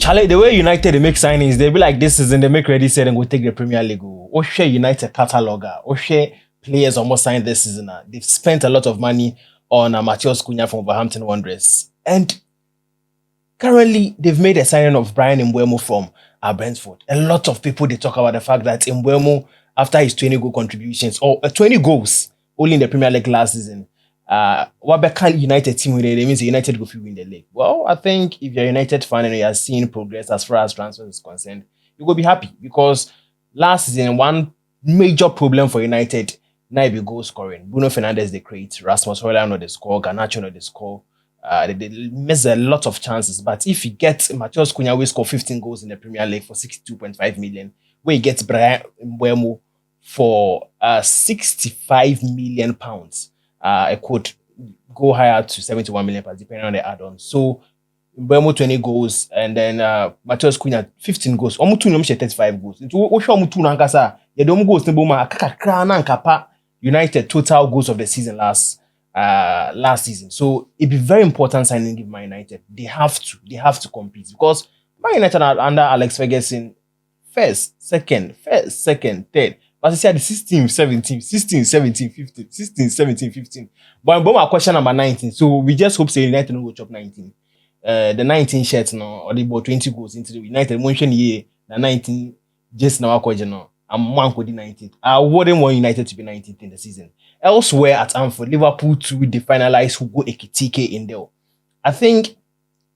Charlie, the way United they make signings, they be like this season, they make ready set and go take the Premier League. Or share United cataloger, or share players almost signed this season. They've spent a lot of money on Matheus Cunha from Wolverhampton Wanderers. And currently, they've made a signing of Bryan Mbeumo from Brentford. A lot of people, they talk about the fact that Mbuemo, after his 20 goal contributions, or 20 goals, only in the Premier League last season, what Beckham United team with it, it means United go win the league. Well, I think if you're a United fan and you are seeing progress as far as transfers is concerned, you will be happy because last season, one major problem for United, now be goal scoring. Bruno Fernandes, they create. Rasmus Højlund, not the score. Garnacho, not the score. They miss a lot of chances. But if you get Matheus Cunha, we score 15 goals in the Premier League for 62.5 million, where you get Bryan Mbeumo for 65 million pounds, it could go higher to 71 million pounds, depending on the add-on. So, Mbuemo 20 goals, and then Matheus Cunha 15 goals. Omutu nyom 35 goals. Into Osho Omutu Nankasa, Yedom goals Nboma, Akaka Nankapa, United total goals of the season last season. So it'd be very important signing with Man United. They have to compete because Man United are under Alex Ferguson first, second, third. But I said the 16, 17, 15. 16, 17, 15. But Mboma question number 19. So we just hope say United will go top 19. The 19 shirts no, or the about 20 goals into the United mention here, the 19 just now question no. I'm one for the 19th. I wouldn't want United to be 19th in the season. Elsewhere at Anfield, Liverpool too, they finalized Hugo Ekitike in there. I think,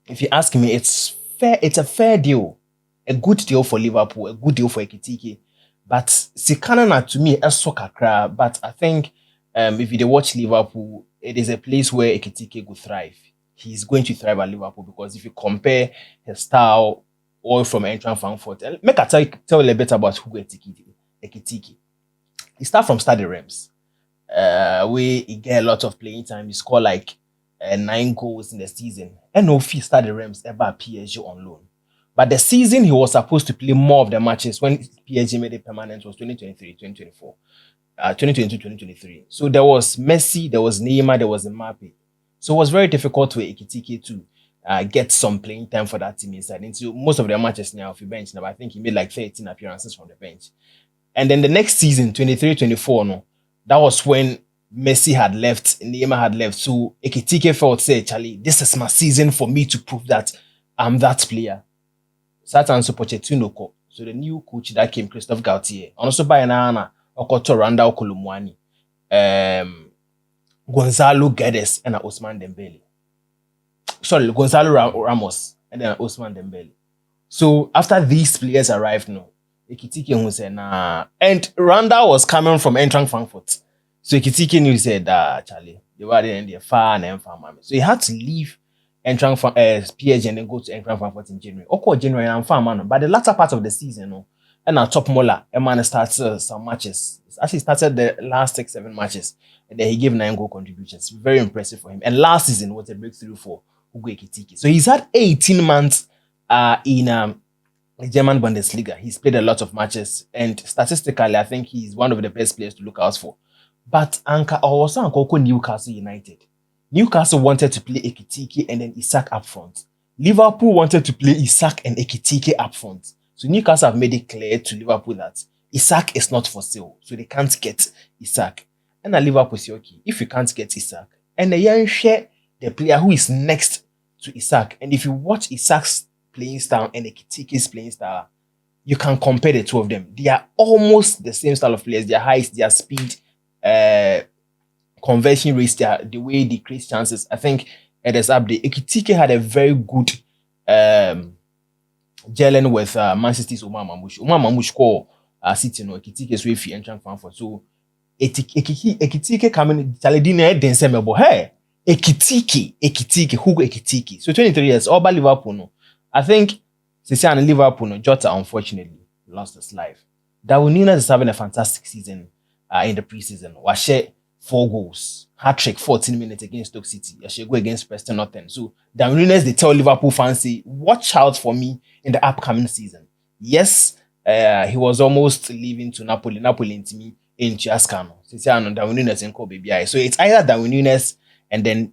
if you ask me, it's fair. It's a fair deal, a good deal for Liverpool, a good deal for Ekitike. But Sikanana to me is soccer crab. But I think, if you watch Liverpool, it is a place where Ekitike will thrive. He's going to thrive at Liverpool because if you compare his style or from Eintracht Frankfurt. Make I tell you a little bit about Hugo Ekitike. He started from Stade Reims, where he get a lot of playing time. He scored like 9 goals in the season. And no fee Stade Reims ever at PSG on loan. But the season he was supposed to play more of the matches when PSG made it permanent was 2023, 2024, 2022, 2023. So there was Messi, there was Neymar, there was Mbappe. So it was very difficult for Ekitike to get some playing time for that team inside. Into most of their matches now, if you bench now, I think he made like 13 appearances from the bench. And then the next season, 23-24, no, that was when Messi had left, Neymar had left. So Ekitike felt, say, Charlie, this is my season for me to prove that I'm that player. Satan so Pochettino ko. So the new coach that came, Christophe Galtier, and also by Nana, Okoto Randall Kolumwani, Gonzalo Guedes, and Ousmane Dembele. Sorry, Gonzalo Ramos, and then Ousmane Dembele. So after these players arrived, no, Ekitike who said, nah. And Randall was coming from Eintracht Frankfurt. So Ekitike knew, said, Charlie, they were in the far and far. So he had to leave Eintracht PSG and then go to Eintracht Frankfurt in January. Okay, January and far man. But the latter part of the season, no, and our top molar, Eman started some matches. Actually started the last 6-7 matches, and then he gave 9 goal contributions. Very impressive for him. And last season was a breakthrough for Hugo Ekitike. So he's had 18 months in the German Bundesliga. He's played a lot of matches, and statistically, I think he's one of the best players to look out for. But also Newcastle United. Newcastle wanted to play Ekitike and then Isak up front. Liverpool wanted to play Isak and Ekitike up front. So Newcastle have made it clear to Liverpool that Isak is not for sale. So they can't get Isak. And Liverpool say, okay, if you can't get Isak, and then share the player who is next to Isak. And if you watch Isak's playing style and Ekitike's playing style, you can compare the two of them. They are almost the same style of players. Their height, their speed, conversion rates, the way they create chances. I think it is up there. Ekitike had a very good gelling with Man City's Omar Mamouche. Omar Mamouche scored City, no, Ekitike is way free entrance fan for. So Ekitike coming Taledine then say me, hey, Ekitike, Hugo Ekitike. So 23 years, all by Liverpool, no. I think City and Liverpool, no, Jota unfortunately lost his life. Darwin Núñez is having a fantastic season in the preseason. Washe 4 goals, hat-trick, 14 minutes against Stoke City. I should go against Preston North End. So Darwin Núñez, they tell Liverpool fans, say, watch out for me in the upcoming season. Yes, he was almost leaving to Napoli. Napoli into me in Chiascano. So Darwin Núñez and Kobe BI. So it's either Darwin Núñez and then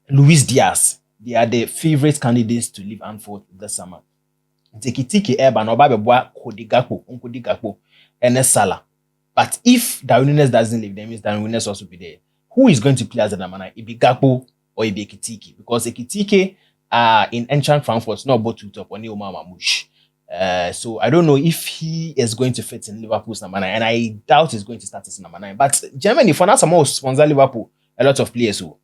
Luis Diaz they are the favorite candidates to leave Anfield this summer. Ekitike Eba no Babeboa Nkudi Gakpo, and Salah. But if Darwin Núñez doesn't leave, then means Darwin Núñez also be there. Who is going to play as a number 9? It be Gakpo or it be Ekitike? Because Ekitike in Eintracht Frankfurt not both two top or Neoma Mamouche. So I don't know if he is going to fit in Liverpool's number 9, and I doubt he's going to start as number 9. But Germany, for now, some sponsor Liverpool a lot of players who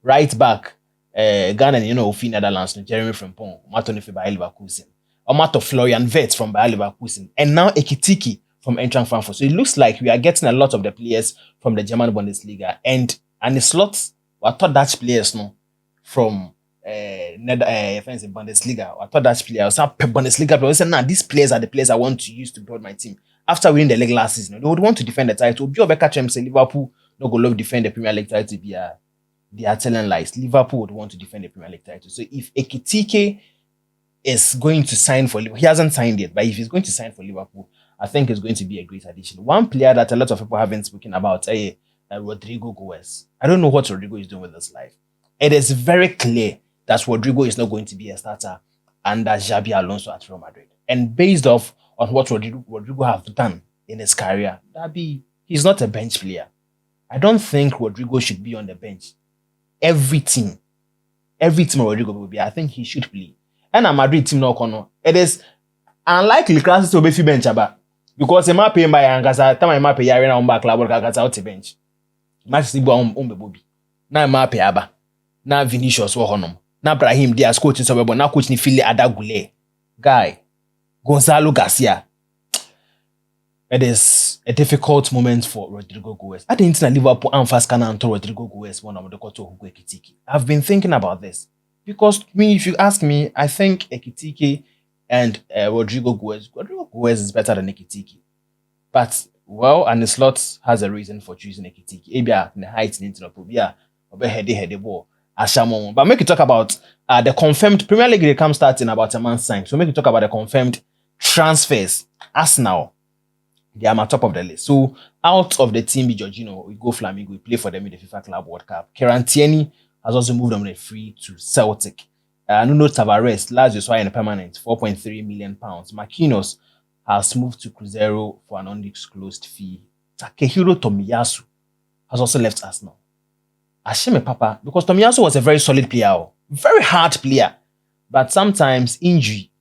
right back, Ghana, Ofi Netherlands, Jeremy Frimpong, Matoni for Bayer Leverkusen, Omato Florian Wirtz from Bayer Leverkusen, and now Ekitike from Eintracht Frankfurt. So it looks like we are getting a lot of the players from the German Bundesliga, and the slots were thought Dutch players from Bundesliga. I thought Dutch players, some Bundesliga players said, nah, these players are the players I want to use to build my team. After winning the league last season, they would want to defend the title. Bio Beckham say Liverpool no go love defend the Premier League title. They are telling lies. Liverpool would want to defend the Premier League title. So if Ekitike is going to sign for Liverpool, he hasn't signed yet, but if he's going to sign for Liverpool, I think it's going to be a great addition. One player that a lot of people haven't spoken about, Rodrigo Goes. I don't know what Rodrigo is doing with his life. It is very clear that Rodrigo is not going to be a starter under Xabi Alonso at Real Madrid. And based off on what Rodrigo has done in his career, he's not a bench player. I don't think Rodrigo should be on the bench. Every team Rodrigo will be, I think he should play. And a Madrid team no kono. It is unlikely classes to be bench because he might pay by Angasa, time I pay Yarena on back club or out the bench. Match the Bobby. Now I pay Aba. Now Vinicius Wohonom. Now Brahim Diaz coaching so now coach ni Fili Adagule. Guy. Gonzalo Garcia. It is a difficult moment for Rodrigo Goes. I didn't think Liverpool and fast can enter Rodrigo Goes one of the quarter Hugo Ekitike. I've been thinking about this. Because if you ask me, I think Ekitike and Rodrigo Goes is better than Ekitike. But, well, and the slot has a reason for choosing Ekitike. Ebia, the height in Internopobia, heady ball. But make you talk about the confirmed Premier League. They come start in about a month's time. So make you talk about the confirmed transfers. Arsenal, they are at top of the list. So out of the team, Jorginho, we go Flamengo, we play for them in the FIFA Club World Cup. Kieran Tierney has also moved on the free to Celtic. Nuno Tavares, Lazio saw in a permanent £4.3 million. Marquinhos has moved to Cruzeiro for an undisclosed fee. Takehiro Tomiyasu has also left Arsenal. Ashime Papa, because Tomiyasu was a very solid player, very hard player, but sometimes injury,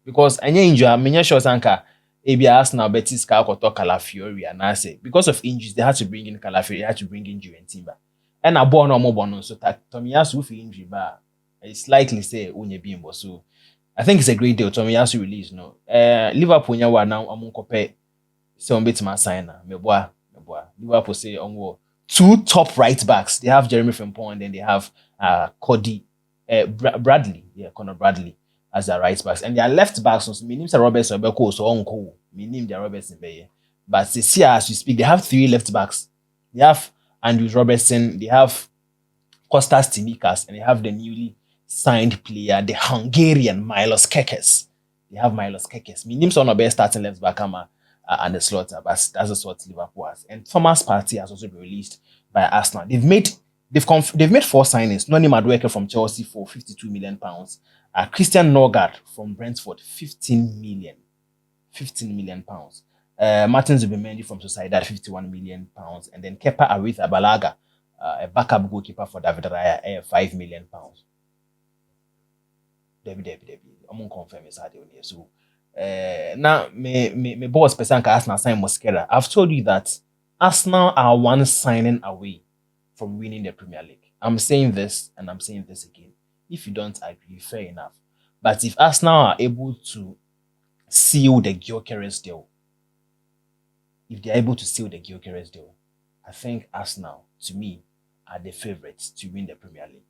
because any injury, many sure Sanka, Abia Arsenal, Betis, Kakoto, Calafiori, and I say because of injuries, they had to bring in Calafiori, they had to bring in Timber. And I born or more born, so Tomiyasu with injury, but it's likely say Mbuemo. So I think it's a great deal. Tomiyasu release, no. Liverpool now among Cope, so on bit my signer, Meboa. Liverpool say on two top right backs. They have Jeremy Frimpong and then they have Bradley. Yeah, Conor Bradley as their right backs. And their left backs, so my name's Robertson, so uncle. My name is Robertson. But see, as you speak, they have three left backs. They have Andrew Robertson, they have Kostas Tsimikas, and they have the newly signed player, the Hungarian Milos Kekes. They have Milos Kekes. My name's on the best starting left back, and the slaughter, but that's just what Liverpool has. And Thomas Partey has also been released by Arsenal. They've made 4 signings. Noni Madueke from Chelsea for £52 million. Christian Norgard from Brentford, £15 million. Martin Zubimendi from Sociedad, £51 million. And then Kepa Arrizabalaga, a backup goalkeeper for David Raya, £5 million. Debbie. I'm going to confirm it's hard. So, now, my boss Pesanka Arsenal sign Mosquera. I've told you that Arsenal are one signing away from winning the Premier League. I'm saying this and I'm saying this again. If you don't agree, fair enough. But if Arsenal are able to seal the Gyökeres deal, I think Arsenal, to me, are the favourites to win the Premier League.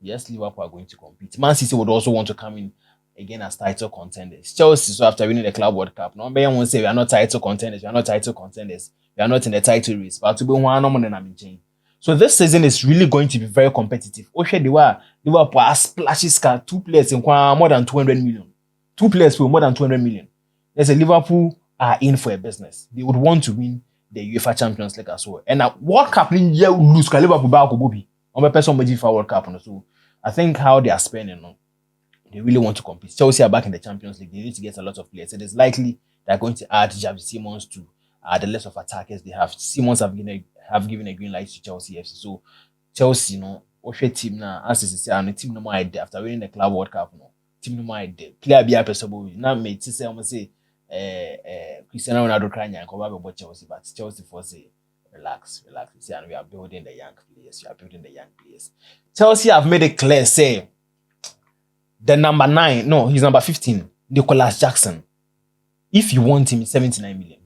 Yes, Liverpool are going to compete. Man City would also want to come in again as title contenders. Chelsea, so after winning the Club World Cup, no one won't say we are not title contenders. We are not in the title race. But to be one, no. So this season is really going to be very competitive. Liverpool has splashes car, 2 players in more than 200 million. 2 players for more than 200 million. There's a Liverpool are in for a business. They would want to win the UEFA Champions League as well. And World Cup in year lose Liverpool back Bobby. On my person FIFA World Cup. So I think how they are spending, they really want to compete. Chelsea are back in the Champions League. They need to get a lot of players. It is likely they're going to add Javi Simons to the list of attackers they have. Simons have given a green light to Chelsea FC. So Chelsea, Oshe team now, as is say, team no more idea after winning the Club World Cup, team no more idea. Player be possible. Now mate, say almost say Cristiano Ronaldo crying and cover about Chelsea, but Chelsea for say relax. See, and we are building the young players. Chelsea have made it clear, say the number 9, no, he's number 15, Nicholas Jackson. If you want him, 79 million.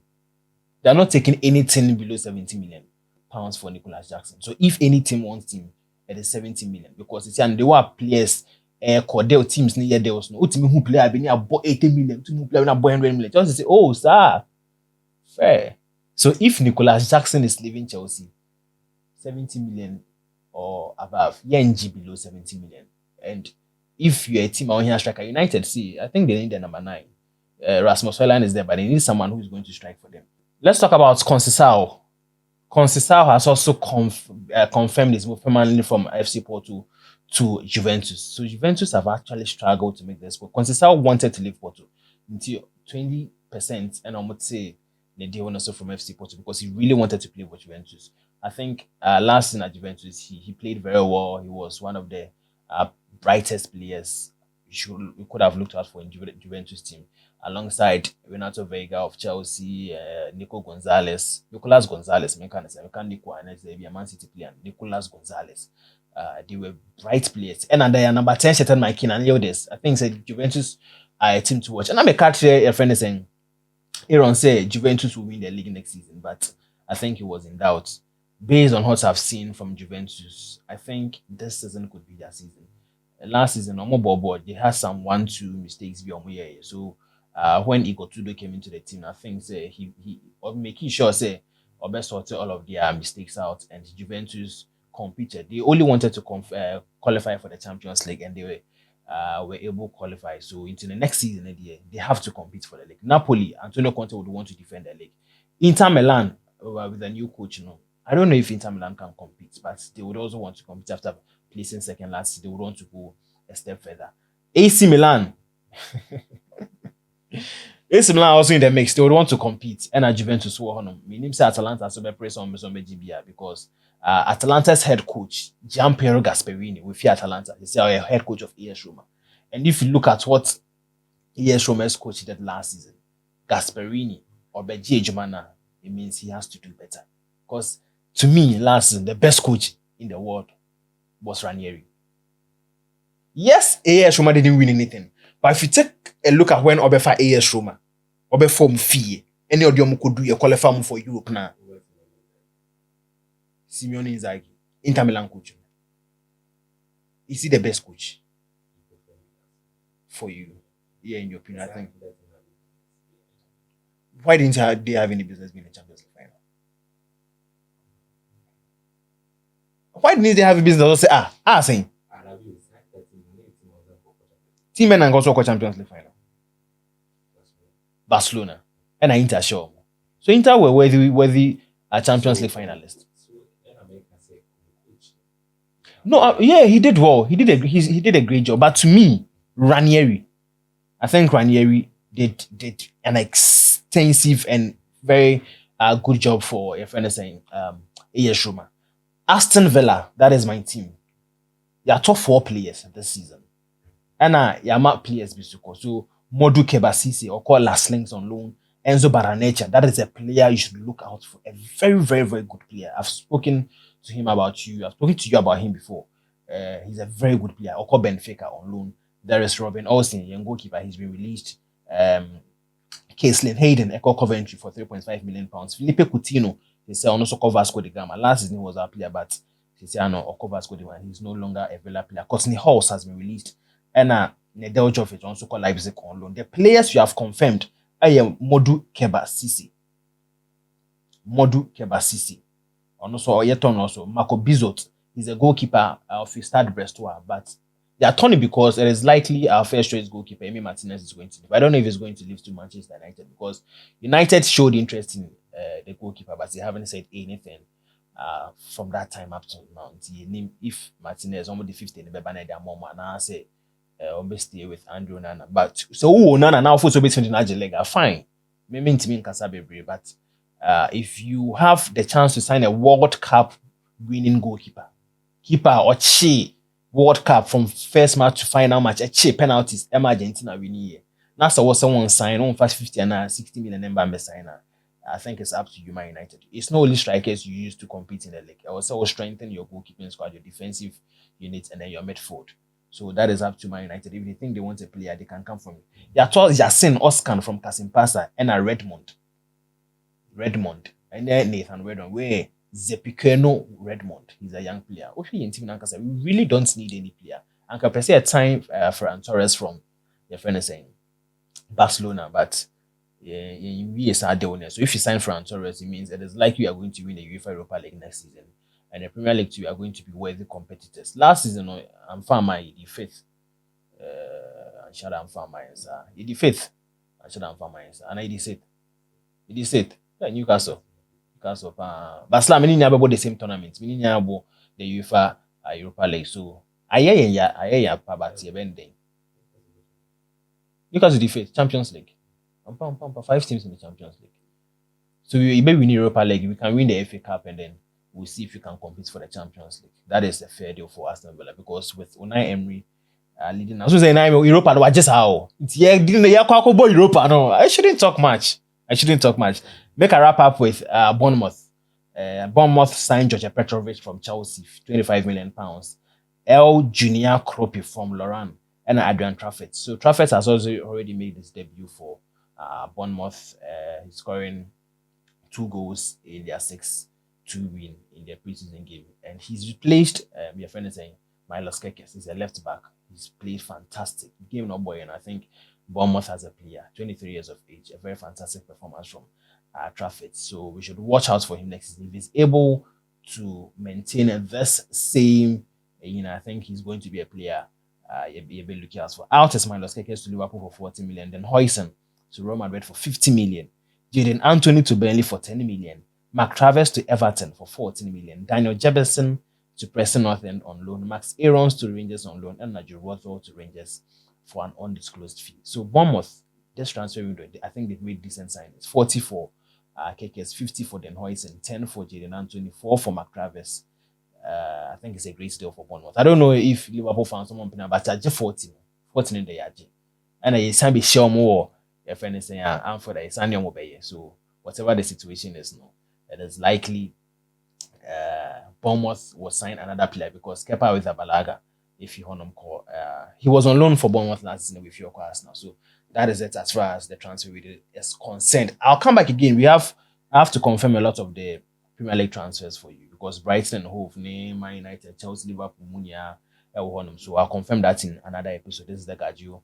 They are not taking anything below 70 million pounds for Nicholas Jackson. So if any team wants him, it is 70 million because it's and there were players. Cordell teams near there was no team who player been about 80 million, team who player about 100 million. Just say, oh, sir, fair. So if Nicholas Jackson is leaving Chelsea, 70 million or above, YNG below 70 million. And if you're a team out here striker, United, see, I think they need the number 9. Rasmus Højlund is there, but they need someone who is going to strike for them. Let's talk about Conceição. Conceição has also confirmed his move permanently from FC Porto to Juventus. So Juventus have actually struggled to make this work. Conceição wanted to leave Porto until 20%, and I would say the deal also from FC Porto because he really wanted to play for Juventus. I think last season at Juventus, he played very well. He was one of the brightest players we could have looked out for in Juventus team, alongside Renato Veiga of Chelsea, Nicolas Gonzalez, Man City player, Nicolas Gonzalez. They were bright players. And they are number 10, Shetan Maikin, and this. I think said Juventus are a team to watch. And I'm a catch here, a friend is saying, Aaron said Juventus will win the league next season, but I think he was in doubt. Based on what I've seen from Juventus, I think this season could be their season. Last season, they had some 1-2 mistakes beyond here. So when Igor Tudor came into the team, I think he making sure Obe sorted all of their mistakes out, and Juventus competed. They only wanted to qualify for the Champions League, and they were able to qualify. So into the next season, they have to compete for the league. Napoli, Antonio Conte would want to defend the league. Inter Milan, with a new coach, I don't know if Inter Milan can compete, but they would also want to compete after placing second last season. They would want to go a step further. AC Milan. AC Milan also in the mix. They would want to compete. And at Juventus, meaning Atalanta so be press on GBA because Atalanta's head coach, Gianpiero Gasperini, with Atalanta, he's a head coach of AS Roma. And if you look at what AS Roma's coach did last season, Gasperini or Beji Ejumana, it means he has to do better. Because to me, last season, the best coach in the world was Ranieri. Yes, AS Roma didn't win anything. But if you take a look at when Obe for AS Roma, Obe form fee, any of them could do a qualify for Europe now. Simeone Inzaghi, Inter Milan coach. Is he the best coach for you? Yeah, in your opinion, I think. Why didn't they have any business being in the Champions League final? Why didn't they have a business to say, saying? Team men and also Champions League final. Barcelona. And Inter sure. So Inter were worthy Champions League finalists. No, yeah, he did well. He did a great job. But to me, I think Ranieri did an extensive and very good job for your friend saying AS Roma. Aston Villa, that is my team. They are top 4 players this season. And Yama players bisuko. So Modu Kebasisi or call Last Links on loan. Enzo Baranecha, that is a player you should look out for. A very, very, very good player. I've spoken to him about you. I've spoken to you about him before. He's a very good player. Oko Benfica on loan. There is Robin Austin, young goalkeeper. He's been released. Caitlin Hayden, Echo Coventry for £3.5 million. Felipe Coutinho, he said also cover Vasco da Gama. Last season he was our player, but he said Oko Vasco da Gama. He's no longer a Villa player. Courtney Halls has been released. And Nedel Jovic also called Leipzig on loan. The players you have confirmed are Modu Kebasisi. And also Oyeton also. Marco Bizot. He's a goalkeeper of Stade Brestois, but they are turning because it is likely our first choice goalkeeper, Emi Martinez, is going to leave. I don't know if he's going to leave to Manchester United because United showed interest in the goalkeeper, but they haven't said anything from that time up to now. If Martinez almost the 50 in the Beba their mom and I say almost stay with Andrew Nana. But so Nana now for so bit leg fine. Maybe to me in Kasabebre, but if you have the chance to sign a World Cup winning goalkeeper, keeper or Che World Cup from first match to final match, a Che penalties, Argentina winning year. That's what someone sign on first 50 and 60 million number signer. I think it's up to you, Man United. It's not only strikers you use to compete in the league. I also strengthen your goalkeeping squad, your defensive unit, and then your midfield. So that is up to Man United. If they think they want a player, they can come from you. They are told Yasin Oscan from Kasimpasa and a Redmond. And then Nathan Redmond. Where Zepikeno Redmond. He's a young player. We really don't need any player. And can say a time for Torres from your friend is saying Barcelona, but we are doing. So if you sign Ferran Torres, it means it is likely you are going to win the UEFA Europa League next season. And the Premier League too, you are going to be worthy competitors. Last season, I'm fine, the fifth. I'm sure I'm fine, the fifth. I'm sure I'm fine, and I did it. It is it. Yeah, Newcastle. But Slam, we didn't about the same tournament. We didn't about the UEFA Europa League. So, I hear but you're bending. Newcastle defeat Champions League. 5 teams in the Champions League. So we maybe win Europa League, we can win the FA Cup, and then we'll see if we can compete for the Champions League. That is a fair deal for Aston Villa because with Unai Emery leading us, so say Europa, no, just how it's didn't Europa. No, I shouldn't talk much. Make a wrap up with Bournemouth. Bournemouth signed George Petrovic from Chelsea, £25 million. El Junior Kropi from Lorraine and Adrian Trafford. So Trafford has also already made his debut for Bournemouth. He's scoring 2 goals in their 6-2 win in their preseason game. And he's replaced, your friend is saying, Milos Kekes. He's a left back. He's played fantastic. Game no boy, and I think Bournemouth has a player, 23 years of age, a very fantastic performance from Trafford. So we should watch out for him next season. If he's able to maintain this same, I think he's going to be a player you'll be looking out for. Out is Milos Kekes to Liverpool for 40 million, then Huijsen to Real Madrid for 50 million, Jadon Anthony to Burnley for 10 million, Mark Travers to Everton for 14 million, Daniel Jefferson to Preston North End on loan, Max Aarons to Rangers on loan, and Nigel Rothwell to Rangers for an undisclosed fee. So Bournemouth, this transfer window, I think they've made decent signings. 40 for KKS, 50 for Den Huijsen, 10 for Jadon Anthony, 4 for Mark Travers. I think it's a great deal for Bournemouth. I don't know if Liverpool found someone, but I just 14 in the yard. And I can be sure more if anything, I'm for the Sunday mobile. So whatever the situation is now, it is likely Bournemouth will sign another player because Kepa with Balaga, if you want him call, he was on loan for Bournemouth last season with your Arsenal. So that is it as far as the transfer window is concerned. I'll come back again. I have to confirm a lot of the Premier League transfers for you because Brighton and Hove, Man United, Chelsea, Liverpool, Munia, so I'll confirm that in another episode. This is the Gadio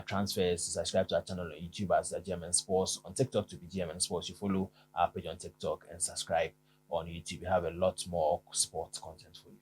transfers. Subscribe to our channel on YouTube as GMN Sports, on TikTok to be GMN Sports. You follow our page on TikTok and subscribe on YouTube. We have a lot more sports content for you.